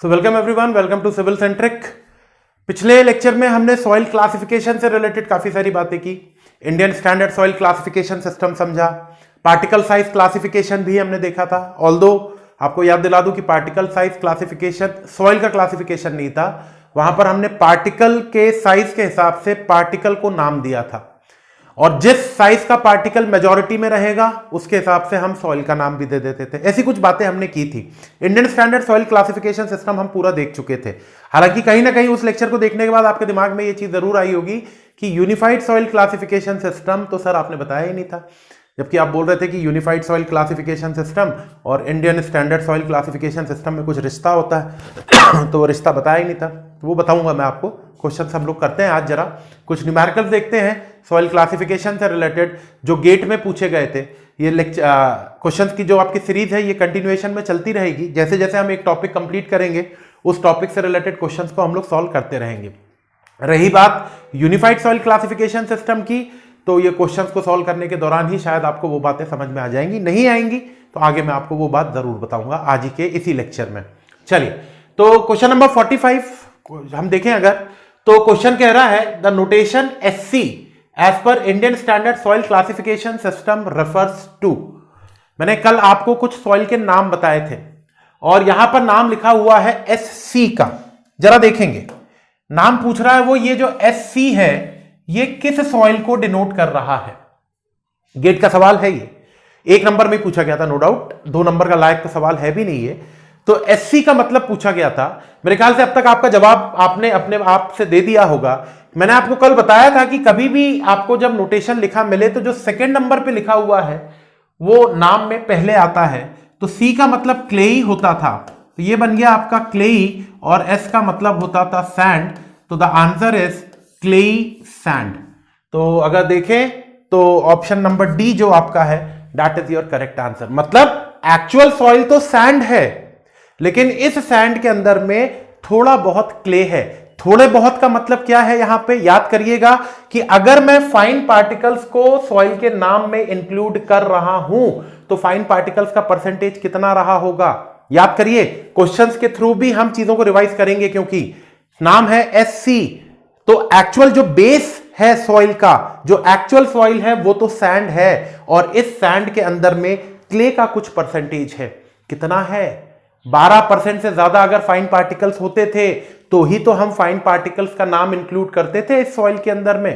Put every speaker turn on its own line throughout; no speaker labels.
So welcome everyone, welcome to Civil Centric. पिछले lecture में हमने सॉइल क्लासिफिकेशन से रिलेटेड काफी सारी बातें की। Indian standard soil classification system समझा, पार्टिकल साइज क्लासिफिकेशन भी हमने देखा था। ऑल्दो आपको याद दिला दूं कि पार्टिकल साइज क्लासिफिकेशन सॉइल का क्लासिफिकेशन नहीं था, वहां पर हमने पार्टिकल के साइज के हिसाब से पार्टिकल को नाम दिया था और जिस साइज का पार्टिकल मेजॉरिटी में रहेगा उसके हिसाब से हम सॉइल का नाम भी दे देते थे। ऐसी कुछ बातें हमने की थी। Indian standard soil classification system हम पूरा देख चुके थे। हालांकि कहीं ना कहीं उस लेक्चर को देखने के बाद आपके दिमाग में ये चीज जरूर आई होगी कि यूनिफाइड सॉइल क्लासिफिकेशन सिस्टम तो सर आपने बताया ही नहीं था, जबकि आप बोल रहे थे कि यूनिफाइड सॉइल क्लासिफिकेशन सिस्टम और Indian standard soil classification system में कुछ रिश्ता होता है तो वो रिश्ता बताया ही नहीं था। तो वो बताऊंगा मैं आपको। क्वेश्चन हम लोग करते हैं आज, जरा कुछ न्यूमेरिकल्स देखते हैं सॉइल क्लासिफिकेशन से रिलेटेड जो गेट में पूछे गए थे। ये क्वेश्चंस की जो आपकी सीरीज है ये कंटिन्यूएशन में चलती रहेगी। जैसे जैसे हम एक टॉपिक कंप्लीट करेंगे उस टॉपिक से रिलेटेड क्वेश्चंस को हम लोग सॉल्व करते रहेंगे। रही बात यूनिफाइड सॉइल क्लासिफिकेशन सिस्टम की, तो ये क्वेश्चंस को सॉल्व करने के दौरान ही शायद आपको वो बातें समझ में आ जाएंगी। नहीं आएंगी तो आगे मैं आपको वो बात जरूर बताऊंगा आज ही के इसी लेक्चर में। चलिए, तो क्वेश्चन नंबर 45 हम देखें अगर, तो क्वेश्चन कह रहा है the notation SC as per Indian standard soil classification system refers to. मैंने कल आपको कुछ सॉइल के नाम बताए थे और यहां पर नाम लिखा हुआ है SC का। जरा देखेंगे, नाम पूछ रहा है वो ये जो SC है ये किस सॉइल को डिनोट कर रहा है। गेट का सवाल है ये, 1 नंबर में पूछा गया था नो डाउट, 2 नंबर का लायक तो सवाल है भी नहीं है। तो SC का मतलब पूछा गया था। मेरे ख्याल से अब तक आपका जवाब आपने अपने आप से दे दिया होगा। मैंने आपको कल बताया था कि कभी भी आपको जब नोटेशन लिखा मिले तो जो सेकंड नंबर पे लिखा हुआ है वो नाम में पहले आता है। तो C का मतलब क्लेई होता था, तो ये बन गया आपका क्लेई, और S का मतलब होता था सैंड। तो the answer is clayey sand. तो अगर देखें तो ऑप्शन नंबर डी जो आपका है that is your correct answer. मतलब एक्चुअल सॉइल तो सैंड है, लेकिन इस सैंड के अंदर में थोड़ा बहुत क्ले है। थोड़े बहुत का मतलब क्या है यहां पे याद करिएगा कि अगर मैं फाइन पार्टिकल्स को सॉइल के नाम में इंक्लूड कर रहा हूं तो फाइन पार्टिकल्स का परसेंटेज कितना रहा होगा। याद करिए, क्वेश्चंस के थ्रू भी हम चीजों को रिवाइज करेंगे क्योंकि नाम है SC। तो एक्चुअल जो बेस है सॉइल का, जो एक्चुअल सॉइल है वो तो सैंड है, और इस सैंड के अंदर में क्ले का कुछ परसेंटेज है। कितना है? 12% से ज्यादा अगर फाइन पार्टिकल्स होते थे तो ही तो हम फाइन पार्टिकल्स का नाम इंक्लूड करते थे इस सॉइल के अंदर में।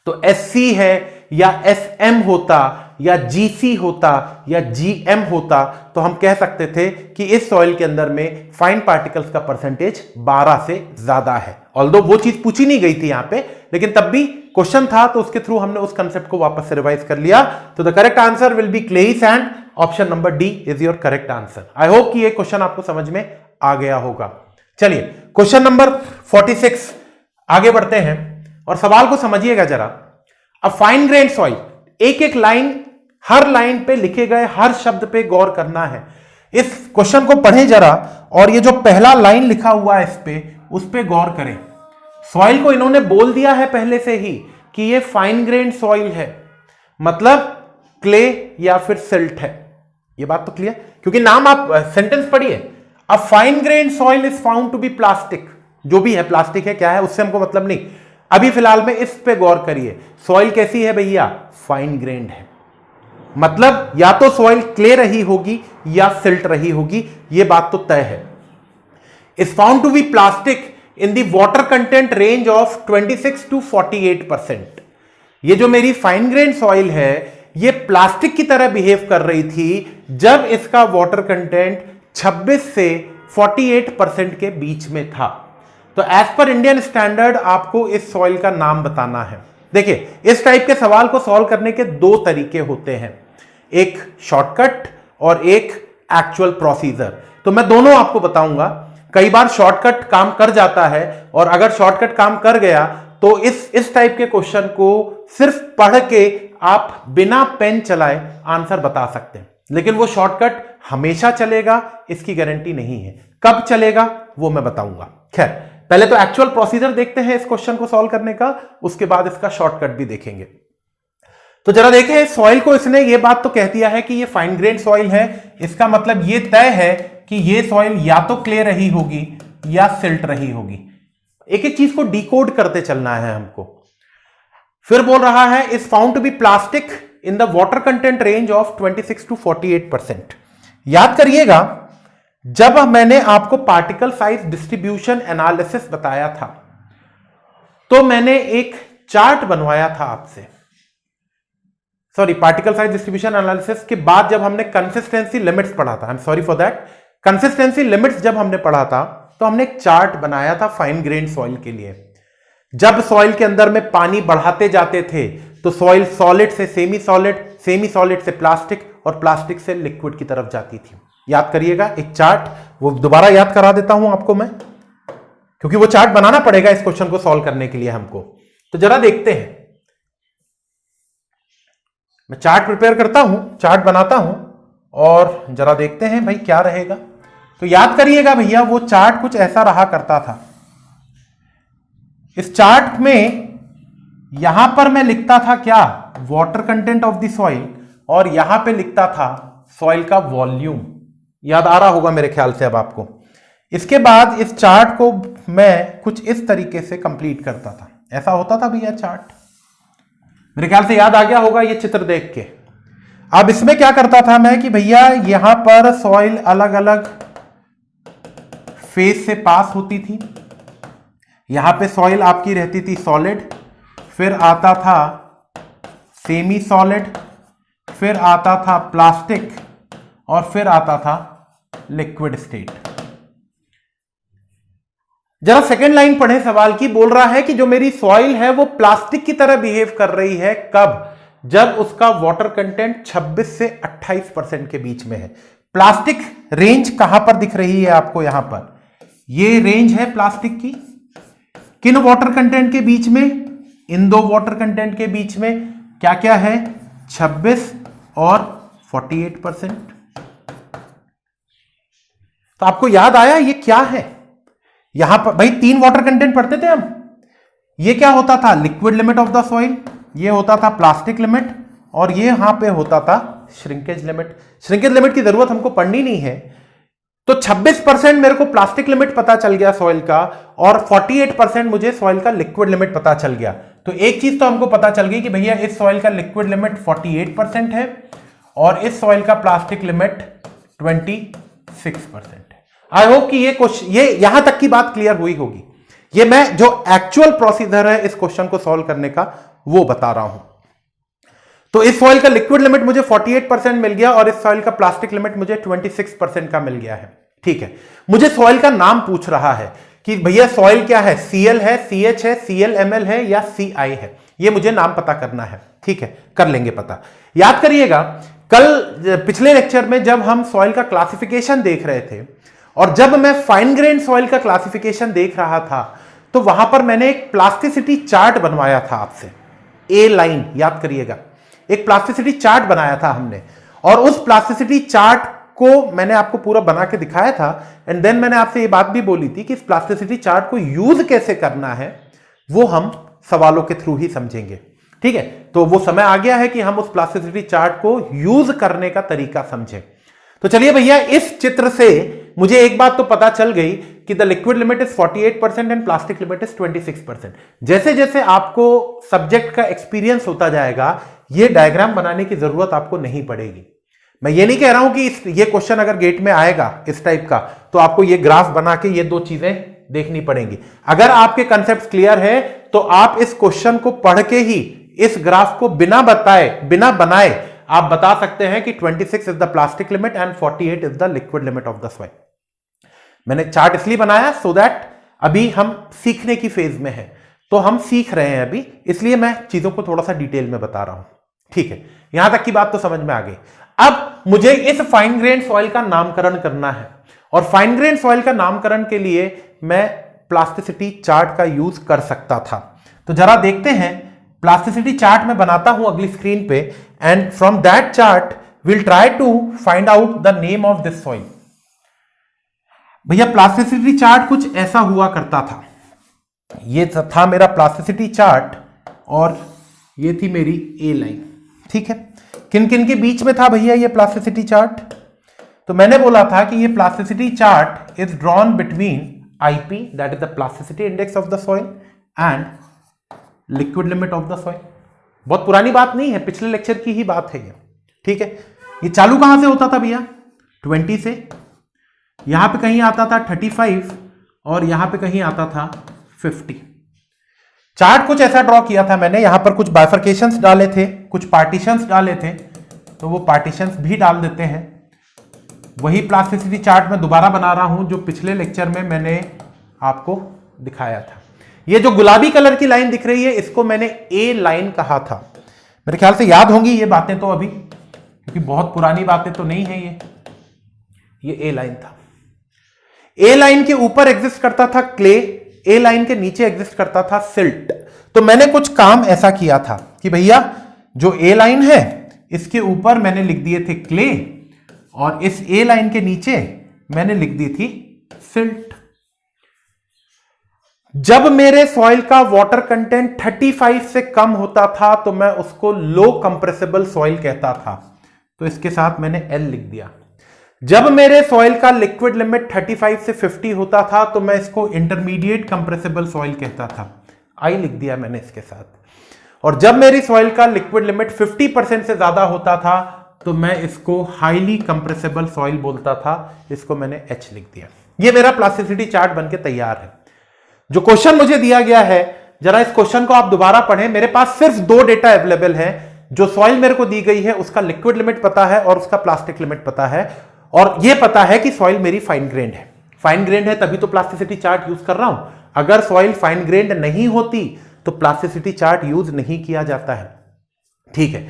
तो SC है या SM होता या GC होता या GM होता तो हम कह सकते थे कि इस सॉइल के अंदर में फाइन पार्टिकल्स का परसेंटेज 12 से ज्यादा है। ऑल्दो वो चीज पूछी नहीं गई थी यहां पे, लेकिन तब भी क्वेश्चन था तो उसके थ्रू हमने उस कंसेप्ट को वापस से रिवाइज कर लिया। तो the correct answer will be clayey sand. Option number D is your correct answer. I hope कि ये क्वेश्चन आपको समझ में आ गया होगा। चलिए, क्वेश्चन नंबर 46 आगे बढ़ते हैं और सवाल को समझिएगा जरा। अब फाइन ग्रेन सॉइल, एक एक लाइन, हर लाइन पे लिखे गए हर शब्द पे गौर करना है। इस क्वेश्चन को पढ़ें जरा, और ये जो पहला लाइन लिखा हुआ है उस पे गौर करें। सॉइल को इन्होंने बोल दिया है पहले से ही कि ये फाइन ग्रेन सॉइल है, मतलब क्ले या फिर सिल्ट है। ये बात तो क्लियर, क्योंकि नाम आप सेंटेंस पढ़िए। A fine grain soil is found to be plastic. जो भी है प्लास्टिक है, क्या है उससे हमको मतलब नहीं। अभी फिलहाल में इस पे गौर करिए। सॉइल कैसी है भैया? फाइन ग्रेन्ड है, मतलब या तो सॉइल क्ले रही होगी या सिल्ट रही होगी, ये बात तो तय है। Is found to be plastic in the water content range of 26 to 48%। ये जो मेरी फाइन ग्रेन सॉइल है ये प्लास्टिक की तरह बिहेव कर रही थी जब इसका वाटर कंटेंट 26 से 48% के बीच में था। तो एज पर इंडियन स्टैंडर्ड आपको इस सॉइल का नाम बताना है। देखिए, इस टाइप के सवाल को सॉल्व करने के 2 तरीके होते हैं, एक शॉर्टकट और एक एक्चुअल प्रोसीजर। तो मैं दोनों आपको बताऊंगा। कई बार शॉर्टकट काम कर जाता है, और अगर शॉर्टकट काम कर गया तो इस टाइप के क्वेश्चन को सिर्फ पढ़ के आप बिना पेन चलाए आंसर बता सकते हैं, लेकिन वो शॉर्टकट हमेशा चलेगा इसकी गारंटी नहीं है। कब चलेगा वो मैं बताऊंगा। खैर, पहले तो एक्चुअल प्रोसीजर देखते हैं इस क्वेश्चन को सॉल्व करने का, उसके बाद इसका शॉर्टकट भी देखेंगे। तो जरा देखें, सॉइल को इसने ये बात तो कह दिया है कि ये फाइन ग्रेन सॉइल है। इसका मतलब ये तय है कि ये सॉइल या तो क्ले रही होगी या सिल्ट रही होगी। एक एक चीज को डिकोड करते चलना है हमको। फिर बोल रहा है is found to be plastic in the water content range of 26 to 48%। याद करिएगा, जब मैंने आपको पार्टिकल साइज डिस्ट्रीब्यूशन एनालिसिस बताया था तो मैंने एक चार्ट बनवाया था आपसे, sorry particle size distribution analysis के बाद जब हमने कंसिस्टेंसी लिमिट्स पढ़ा था, I am sorry for that, consistency limits जब हमने पढ़ा था तो हमने एक चार्ट बनाया था फाइन ग्रेन सॉइल के लिए। जब सॉइल के अंदर में पानी बढ़ाते जाते थे तो सॉइल सॉलिड से सेमी सॉलिड से प्लास्टिक और प्लास्टिक से लिक्विड की तरफ जाती थी। याद करिएगा एक चार्ट, वो दोबारा याद करा देता हूं आपको मैं, क्योंकि वो चार्ट बनाना पड़ेगा इस क्वेश्चन को सॉल्व करने के लिए हमको। तो जरा देखते हैं, मैं चार्ट प्रिपेयर करता हूं, चार्ट बनाता हूं और जरा देखते हैं भाई क्या रहेगा। तो याद करिएगा भैया, वो चार्ट कुछ ऐसा रहा करता था। इस चार्ट में यहां पर मैं लिखता था क्या, water content of the soil, और यहां पे लिखता था सॉइल का वॉल्यूम। याद आ रहा होगा मेरे ख्याल से अब आपको। इसके बाद इस चार्ट को मैं कुछ इस तरीके से कंप्लीट करता था। ऐसा होता था भैया चार्ट, मेरे ख्याल से याद आ गया होगा ये चित्र देख के। अब इसमें क्या करता था मैं कि भैया यहां पर सॉइल अलग अलग फेज से पास होती थी। यहां पे सॉइल आपकी रहती थी सॉलिड, फिर आता था सेमी सॉलिड, फिर आता था प्लास्टिक, और फिर आता था लिक्विड स्टेट। जरा सेकेंड लाइन पढ़े सवाल की। बोल रहा है कि जो मेरी सॉइल है वो प्लास्टिक की तरह बिहेव कर रही है, कब, जब उसका वाटर कंटेंट 26 से 28% के बीच में है। प्लास्टिक रेंज कहां पर दिख रही है आपको, यहां पर ये रेंज है प्लास्टिक की। किन वाटर कंटेंट के बीच में, इन दो वाटर कंटेंट के बीच में क्या क्या है, 26 और 48%। तो आपको याद आया ये क्या है। यहां पर भाई 3 वाटर कंटेंट पढ़ते थे हम। ये क्या होता था, liquid limit of the soil, ये होता था प्लास्टिक लिमिट, और ये यहां पे होता था श्रिंकेज लिमिट। श्रिंकेज लिमिट की जरूरत हमको पढ़नी नहीं है। तो 26% मेरे को प्लास्टिक लिमिट पता चल गया सॉइल का, और 48% मुझे सॉइल का लिक्विड लिमिट पता चल गया। तो एक चीज तो हमको पता चल गई कि भैया इस सॉइल का लिक्विड लिमिट 48% है और इस सॉइल का प्लास्टिक लिमिट 26% है। आई होप कि ये यहां तक की बात क्लियर हुई होगी। ये मैं जो एक्चुअल प्रोसीजर है इस क्वेश्चन को सॉल्व करने का वो बता रहा हूं। तो इस सॉइल का लिक्विड लिमिट मुझे 48% मिल गया और इस सॉइल का प्लास्टिक लिमिट मुझे 26% का मिल गया है। ठीक है, मुझे सॉइल का नाम पूछ रहा है कि भैया सॉइल क्या है, Cl है, CH है, ClMl है या Ci है। ये मुझे नाम पता करना है। ठीक है, कर लेंगे पता। याद करिएगा कल पिछले लेक्चर में जब हम सॉइल का क्लासिफिकेशन देख रहे थे और जब मैं फाइन ग्रेन सॉइल का क्लासिफिकेशन देख रहा था तो वहां पर मैंने एक प्लास्टिसिटी चार्ट बनवाया था आपसे, ए लाइन, याद करिएगा। एक प्लास्टिसिटी चार्ट बनाया था हमने और उस प्लास्टिसिटी चार्ट को मैंने आपको पूरा बना के दिखाया था। एंड देन मैंने आपसे ये बात भी बोली थी कि इस प्लास्टिसिटी चार्ट को यूज कैसे करना है वो हम सवालों के थ्रू ही समझेंगे। ठीक है, तो वो समय आ गया है कि हम उस प्लास्टिसिटी चार्ट को यूज करने का तरीका समझें। तो चलिए भैया, इस चित्र से मुझे एक बात तो पता चल गई कि the liquid limit is 48% and plastic limit is 26%। जैसे जैसे आपको सब्जेक्ट का एक्सपीरियंस होता जाएगा ये डायग्राम बनाने की जरूरत आपको नहीं पड़ेगी। मैं ये नहीं कह रहा हूं कि ये क्वेश्चन अगर गेट में आएगा इस टाइप का तो आपको ये ग्राफ बना के ये 2 चीजें देखनी पड़ेंगी। अगर आपके कंसेप्ट क्लियर है तो आप इस क्वेश्चन को पढ़ के ही इस ग्राफ को बिना बनाए आप बता सकते हैं कि 26 is the plastic limit and 48 is the liquid limit of the soil. मैंने चार्ट इसलिए बनाया सो दैट अभी हम सीखने की फेज में है, तो हम सीख रहे हैं अभी, इसलिए मैं चीजों को थोड़ा सा डिटेल में बता रहा हूं। ठीक है, यहां तक की बात तो समझ में आ गई। अब मुझे इस फाइन ग्रेन सॉइल का नामकरण करना है और फाइन ग्रेन सॉइल का नामकरण के लिए मैं प्लास्टिसिटी चार्ट का यूज कर सकता था। तो जरा देखते हैं, प्लास्टिसिटी चार्ट में बनाता हूं अगली स्क्रीन पे and from that chart will try to find out the name of this soil. भैया प्लास्टिसिटी चार्ट कुछ ऐसा हुआ करता था। ये था मेरा प्लास्टिसिटी चार्ट और ये थी मेरी ए लाइन। ठीक है, किन किन के बीच में था भैया ये प्लास्टिसिटी चार्ट? तो मैंने बोला था कि ये plasticity chart is drawn between IP, that is the plasticity index of the soil, and liquid limit of the soil. बहुत पुरानी बात नहीं है, पिछले लेक्चर की ही बात है ये, ठीक है। ये चालू कहां से होता था भैया? 20 से। यहां पे कहीं आता था 35 और यहां पे कहीं आता था 50। चार्ट कुछ ऐसा ड्रॉ किया था मैंने, यहां पर कुछ बाइफर्केशंस डाले थे, कुछ पार्टीशंस डाले थे, तो वो पार्टीशंस भी डाल देते हैं। वही प्लास्टिसिटी चार्ट मैं दोबारा बना रहा हूं जो पिछले लेक्चर में मैंने आपको दिखाया था। ये जो गुलाबी कलर की लाइन दिख रही है इसको मैंने ए लाइन कहा था। मेरे ख्याल से याद होंगी ये बातें तो अभी, क्योंकि बहुत पुरानी बातें तो नहीं है ये ए लाइन था। ए लाइन के ऊपर एग्जिस्ट करता था क्ले, ए लाइन के नीचे एग्जिस्ट करता था सिल्ट। तो मैंने कुछ काम ऐसा किया था कि भैया जो ए लाइन है इसके ऊपर मैंने लिख दिए थे क्ले, और इस ए लाइन के नीचे मैंने लिख दी थी सिल्ट। जब मेरे सॉइल का वाटर कंटेंट 35 से कम होता था तो मैं उसको लो कंप्रेसिबल सॉइल कहता था, तो इसके साथ मैंने एल लिख दिया। जब मेरे सॉइल का लिक्विड लिमिट 35 से 50 होता था तो मैं इसको इंटरमीडिएट कंप्रेसिबल सॉइल कहता था, आई लिख दिया मैंने इसके साथ। और जब मेरी सॉइल का लिक्विड लिमिट 50% से ज्यादा होता था तो मैं इसको हाईली कंप्रेसिबल सॉइल बोलता था, इसको मैंने एच लिख दिया। ये मेरा प्लास्टिसिटी चार्ट बनके तैयार है। जो क्वेश्चन मुझे दिया गया है, जरा इस क्वेश्चन को आप दोबारा पढ़ें। मेरे पास सिर्फ 2 डेटा अवेलेबल है। जो सॉइल मेरे को दी गई है उसका लिक्विड लिमिट पता है और उसका प्लास्टिक लिमिट पता है, और यह पता है कि सॉइल मेरी फाइन ग्रेन्ड है। फाइन ग्रेन्ड है तभी तो प्लास्टिसिटी चार्ट यूज कर रहा हूं। अगर सॉइल फाइन ग्रेन्ड नहीं होती तो प्लास्टिसिटी चार्ट यूज नहीं किया जाता है, ठीक है।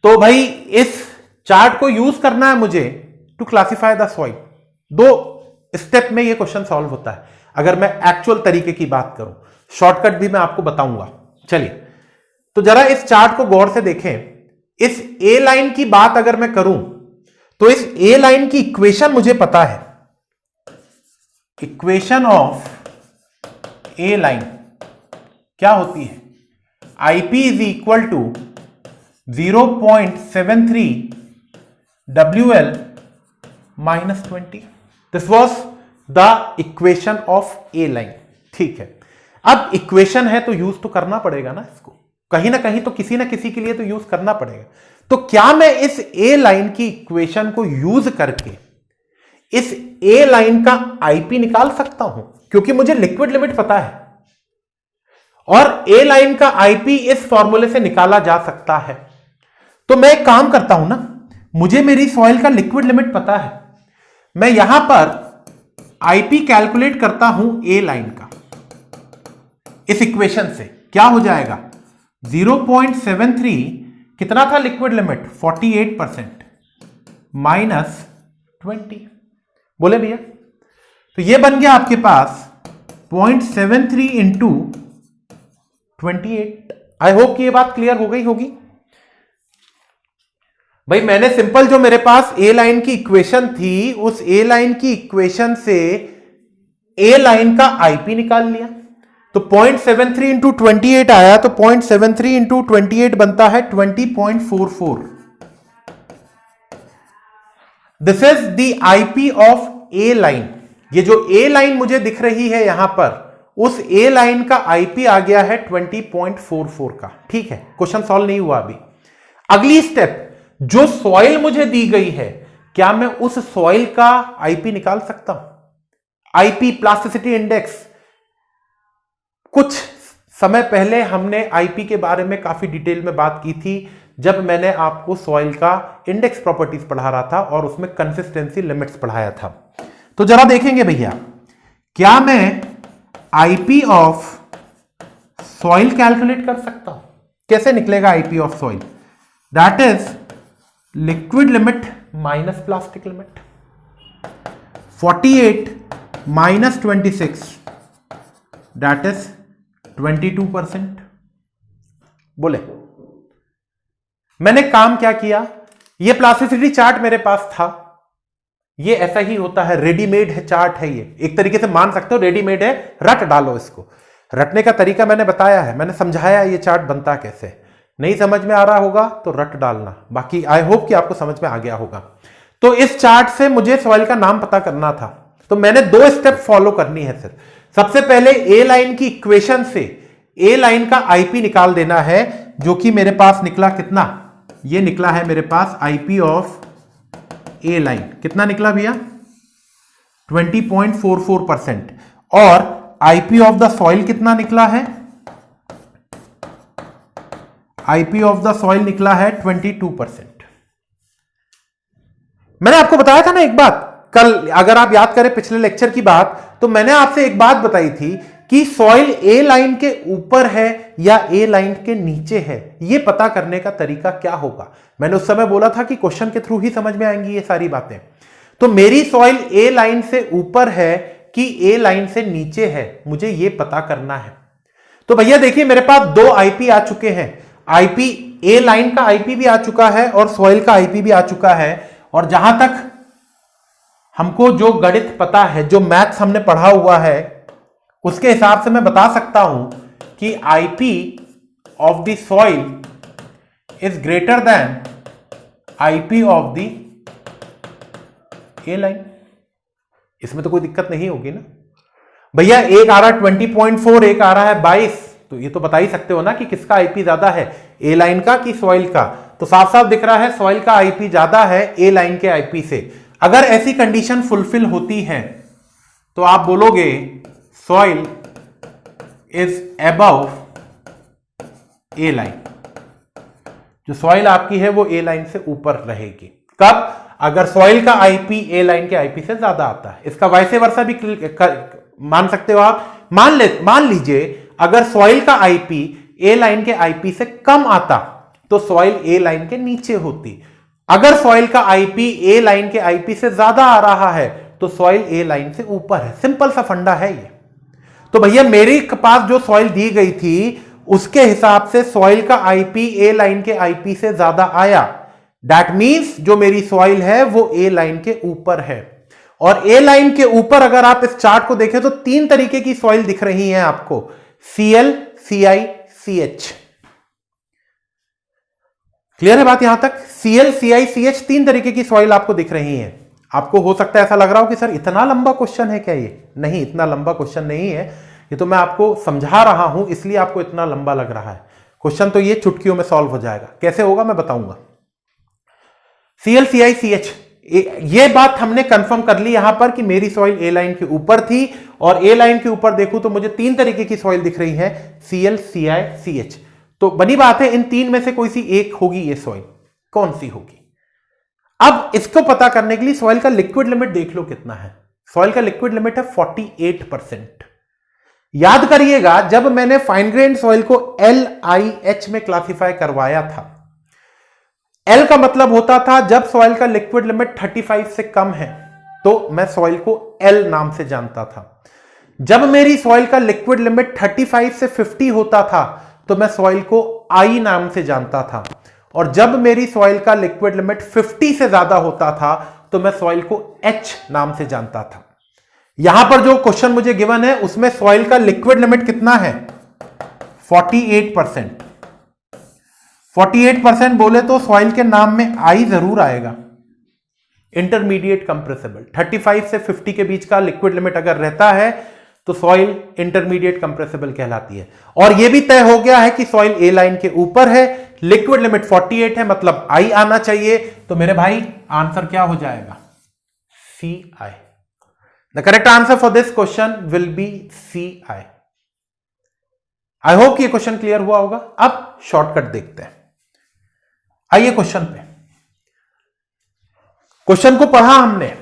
तो भाई इस चार्ट को यूज करना है मुझे to classify the soil. 2 step में यह क्वेश्चन सॉल्व होता है अगर मैं एक्चुअल तरीके की बात करूं। शॉर्टकट भी मैं आपको बताऊंगा। चलिए, तो जरा इस चार्ट को गौर से देखें। इस ए लाइन की बात अगर मैं करूं तो इस ए लाइन की इक्वेशन मुझे पता है। इक्वेशन ऑफ ए लाइन क्या होती है? IP is equal to 0.73 WL minus 20। This was the equation of a line, ठीक है। अब इक्वेशन है तो यूज तो करना पड़ेगा ना, इसको कहीं ना कहीं तो किसी ना किसी के लिए तो यूज करना पड़ेगा। तो क्या मैं इस ए लाइन की इक्वेशन को यूज करके इस ए लाइन का आईपी निकाल सकता हूं? क्योंकि मुझे लिक्विड लिमिट पता है और ए लाइन का आईपी इस फॉर्मूले से निकाला जा सकता है। तो मैं एक काम करता हूं ना, मुझे मेरी सॉइल का लिक्विड लिमिट पता है, मैं यहां पर आईपी कैलकुलेट करता हूं ए लाइन का। इस इक्वेशन से क्या हो जाएगा? 0.73 कितना था लिक्विड लिमिट? 48% माइनस 20। बोले भैया, तो ये बन गया आपके पास 0.73 इंटू 28। आई होप कि ये बात क्लियर हो गई होगी। भाई मैंने सिंपल जो मेरे पास ए लाइन की इक्वेशन थी, उस ए लाइन की इक्वेशन से ए लाइन का आईपी निकाल लिया। तो 0.73 इंटू 28 आया, तो 0.73 इंटू 28 बनता है 20.44। This is the IP of a line. ये जो ए लाइन मुझे दिख रही है यहां पर, उस ए लाइन का आईपी आ गया है 20.44 का, ठीक है। क्वेश्चन सॉल्व नहीं हुआ अभी। अगली स्टेप, जो सॉइल मुझे दी गई है, क्या मैं उस सॉइल का आईपी निकाल सकता हूं? आईपी प्लास्टिसिटी इंडेक्स, कुछ समय पहले हमने आईपी के बारे में काफी डिटेल में बात की थी जब मैंने आपको सॉइल का इंडेक्स प्रॉपर्टीज पढ़ा रहा था और उसमें कंसिस्टेंसी लिमिट्स पढ़ाया था। तो जरा देखेंगे भैया, क्या मैं आईपी ऑफ सॉइल कैलकुलेट कर सकता हूं? कैसे निकलेगा IP of soil? That is liquid limit minus plastic limit. 48 minus 26 that is 22%। बोले मैंने काम क्या किया? ये प्लास्टिसिटी चार्ट मेरे पास था, ये ऐसा ही होता है, रेडीमेड है चार्ट है ये, एक तरीके से मान सकते हो रेडीमेड है, रट डालो इसको। रटने का तरीका मैंने बताया है, मैंने समझाया ये चार्ट बनता कैसे। नहीं समझ में आ रहा होगा तो रट डालना, बाकी आई होप कि आपको समझ में आ गया होगा। तो इस चार्ट से मुझे सॉइल का नाम पता करना था, तो मैंने 2 स्टेप फॉलो करनी है सर। सबसे पहले ए लाइन की इक्वेशन से ए लाइन का आईपी निकाल देना है, जो कि मेरे पास निकला कितना, ये निकला है मेरे पास आईपी ऑफ ए लाइन, कितना निकला भैया 20.44%। और आईपी ऑफ द सॉइल कितना निकला है, आईपी ऑफ द सॉइल निकला है 22%। मैंने आपको बताया था ना एक बात कल, अगर आप याद करें पिछले लेक्चर की बात, तो मैंने आपसे एक बात बताई थी कि सॉइल ए लाइन के ऊपर है या ए लाइन के नीचे है, यह पता करने का तरीका क्या होगा। मैंने उस समय बोला था कि क्वेश्चन के थ्रू ही समझ में आएंगी ये सारी बातें। तो मेरी सॉइल ए लाइन से ऊपर है कि ए लाइन से नीचे है, मुझे यह पता करना है। तो भैया देखिए मेरे पास 2 आईपी आ चुके हैं, आईपी ए लाइन का आईपी भी आ चुका है और सॉइल का आईपी भी आ चुका है। और जहां तक हमको जो गणित पता है, जो मैथ्स हमने पढ़ा हुआ है, उसके हिसाब से मैं बता सकता हूं कि IP of the soil is greater than IP of the A line. इसमें तो कोई दिक्कत नहीं होगी ना भैया। एक आ रहा है 20.4, एक आ रहा है 22, तो ये तो बता ही सकते हो ना कि किसका आईपी ज्यादा है, ए लाइन का कि सॉइल का। तो साफ साफ दिख रहा है सॉइल का आईपी ज्यादा है ए लाइन के आईपी से। अगर ऐसी कंडीशन फुलफिल होती है तो आप बोलोगे soil is above A line, जो सॉइल आपकी है वो ए लाइन से ऊपर रहेगी। कब? अगर सॉइल का आईपी ए लाइन के आईपी से ज्यादा आता है। इसका वैसे वर्षा भी मान सकते हो आप। मान लीजिए अगर सॉइल का आईपी ए लाइन के आईपी से कम आता तो सॉइल ए लाइन के नीचे होती। अगर सॉइल का आईपी ए लाइन के आईपी से ज्यादा आ रहा है तो सॉइल ए लाइन से ऊपर है। सिंपल सा फंडा है ये। तो भैया मेरे पास जो सॉइल दी गई थी उसके हिसाब से सॉइल का आईपी ए लाइन के आईपी से ज्यादा आया। दैट मींस जो मेरी सॉइल है वो ए लाइन के ऊपर है। और ए लाइन के ऊपर अगर आप इस चार्ट को देखें तो 3 तरीके की सॉइल दिख रही है आपको, Cl, Ci, CH। क्लियर है बात यहां तक? Cl, Ci, CH 3 तरीके की सॉइल आपको दिख रही है। आपको हो सकता है ऐसा लग रहा हो कि सर इतना लंबा क्वेश्चन है क्या ये? नहीं, इतना लंबा क्वेश्चन नहीं है, ये तो मैं आपको समझा रहा हूं इसलिए आपको इतना लंबा लग रहा है। क्वेश्चन तो ये चुटकियों में सॉल्व हो जाएगा। कैसे होगा मैं बताऊंगा। Cl, Ci, CH, ये बात हमने कंफर्म कर ली यहां पर कि मेरी सॉइल ए लाइन के ऊपर थी। और ए लाइन के ऊपर देखूं तो मुझे 3 तरीके की सॉइल दिख रही है, Cl, Ci, CH। तो बनी बात है इन 3 में से कोई सी एक होगी ये सॉइल। कौन सी होगी? अब इसको पता करने के लिए सॉइल का लिक्विड लिमिट देख लो कितना है। सॉइल का लिक्विड लिमिट है 48%। याद करिएगा जब मैंने फाइन ग्रेन सॉइल को LIH में क्लासिफाई करवाया था, L का मतलब होता था जब सॉइल का लिक्विड लिमिट 35 से कम है तो मैं सॉइल को L नाम से जानता था। जब मेरी सॉइल का लिक्विड लिमिट 35 से 50 होता था तो मैं सॉइल को I नाम से जानता था। और जब मेरी सॉइल का लिक्विड लिमिट 50 से ज्यादा होता था तो मैं सॉइल को H नाम से जानता था। यहां पर जो क्वेश्चन मुझे गिवन है उसमें सॉइल का लिक्विड लिमिट कितना है? 48%। 48% बोले तो सॉइल के नाम में I जरूर आएगा। इंटरमीडिएट कंप्रेसिबल, 35 से 50 के बीच का लिक्विड लिमिट अगर रहता है तो सॉइल इंटरमीडिएट कंप्रेसिबल कहलाती है। और यह भी तय हो गया है कि सॉइल ए लाइन के ऊपर है, लिक्विड लिमिट 48 है, मतलब I आना चाहिए। तो मेरे भाई आंसर क्या हो जाएगा? CI। The correct answer for this question will be CI। I hope कि ये क्वेश्चन क्लियर हुआ होगा। अब शॉर्टकट देखते हैं। आइए क्वेश्चन पे। क्वेश्चन को पढ़ा हमने।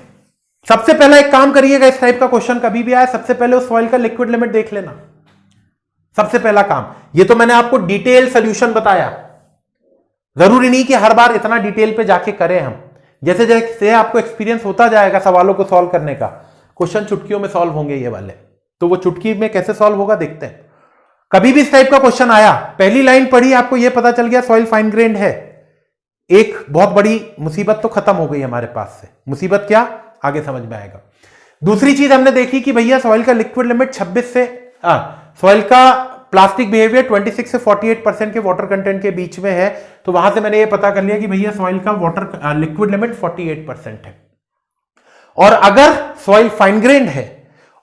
सबसे पहला एक काम करिएगा, इस टाइप का क्वेश्चन कभी भी आए सबसे पहले उस सॉइल का लिक्विड लिमिट देख लेना। सबसे पहला काम। ये तो मैंने आपको डिटेल सॉल्यूशन बताया, जरूरी नहीं कि हर बार इतना डिटेल पे जाके करें हम। जैसे जैसे आपको एक्सपीरियंस होता जाएगा सवालों को सॉल्व करने का, क्वेश्चन चुटकियों में सॉल्व होंगे ये वाले। तो वो चुटकी में कैसे सॉल्व होगा देखते हैं। कभी भी इस टाइप का क्वेश्चन आया, पहली लाइन पढ़ी, आपको यह पता चल गया सॉइल फाइन ग्रेन्ड है, एक बहुत बड़ी मुसीबत तो खत्म हो गई हमारे पास से। मुसीबत क्या, आगे समझ में आएगा। दूसरी चीज हमने देखी कि भैया सॉइल का लिक्विड लिमिट 26 से सॉइल का प्लास्टिक बिहेवियर 26 से 48% के वाटर कंटेंट के बीच में है, तो वहां से मैंने ये पता कर लिया कि भैया सॉइल का वाटर लिक्विड लिमिट 48% है। और अगर सॉइल फाइन ग्रेन्ड है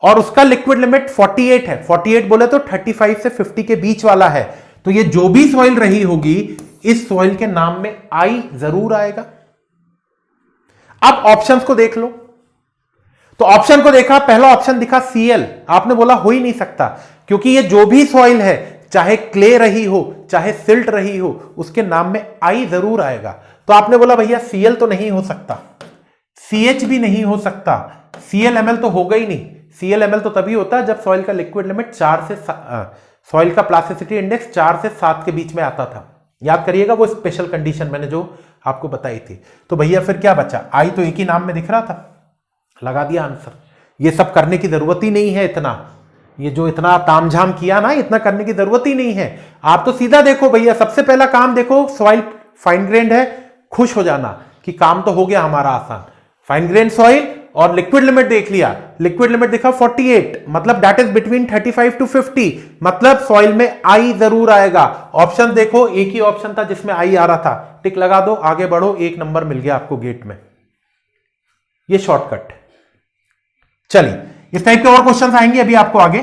और उसका लिक्विड लिमिट 48 है, 48 बोले तो 35 से 50 के बीच वाला है, तो ये जो भी सॉइल रही होगी इस सॉइल के नाम में आई जरूर आएगा। अब ऑप्शंस को देख लो, तो ऑप्शन को देखा, पहला ऑप्शन दिखा Cl, आपने बोला हो ही नहीं सकता, क्योंकि ये जो भी सॉइल है, चाहे क्ले रही हो चाहे सिल्ट रही हो, उसके नाम में आई जरूर आएगा। तो आपने बोला भैया Cl तो नहीं हो सकता, CH भी नहीं हो सकता, ClMl तो होगा ही नहीं। ClMl तो तभी होता है जब सॉइल का लिक्विड लिमिट 4 से सॉइल का प्लास्टिसिटी इंडेक्स 4 से 7 के बीच में आता था। याद करिएगा वो स्पेशल कंडीशन मैंने जो आपको बताई थी। तो भैया फिर क्या बचा, आई तो एक ही नाम में दिख रहा था, लगा दिया आंसर। ये सब करने की जरूरत ही नहीं है, इतना ये जो इतना तामझाम किया ना, इतना करने की जरूरत ही नहीं है। आप तो सीधा देखो भैया, सबसे पहला काम देखो, सॉइल फाइन ग्रेन्ड है, खुश हो जाना कि काम तो हो गया हमारा आसान। फाइन ग्रेन सॉइल और लिक्विड लिमिट देख लिया, लिक्विड लिमिट देखा 48, मतलब दैट इज बिटवीन 35 to 50, मतलब सॉइल में आई जरूर आएगा। ऑप्शन देखो, एक ही ऑप्शन था जिसमें आई आ रहा था, टिक लगा दो, आगे बढ़ो, 1 नंबर मिल गया आपको गेट में। ये शॉर्टकट। चलिए इस टाइप के और क्वेश्चंस आएंगे अभी आपको आगे।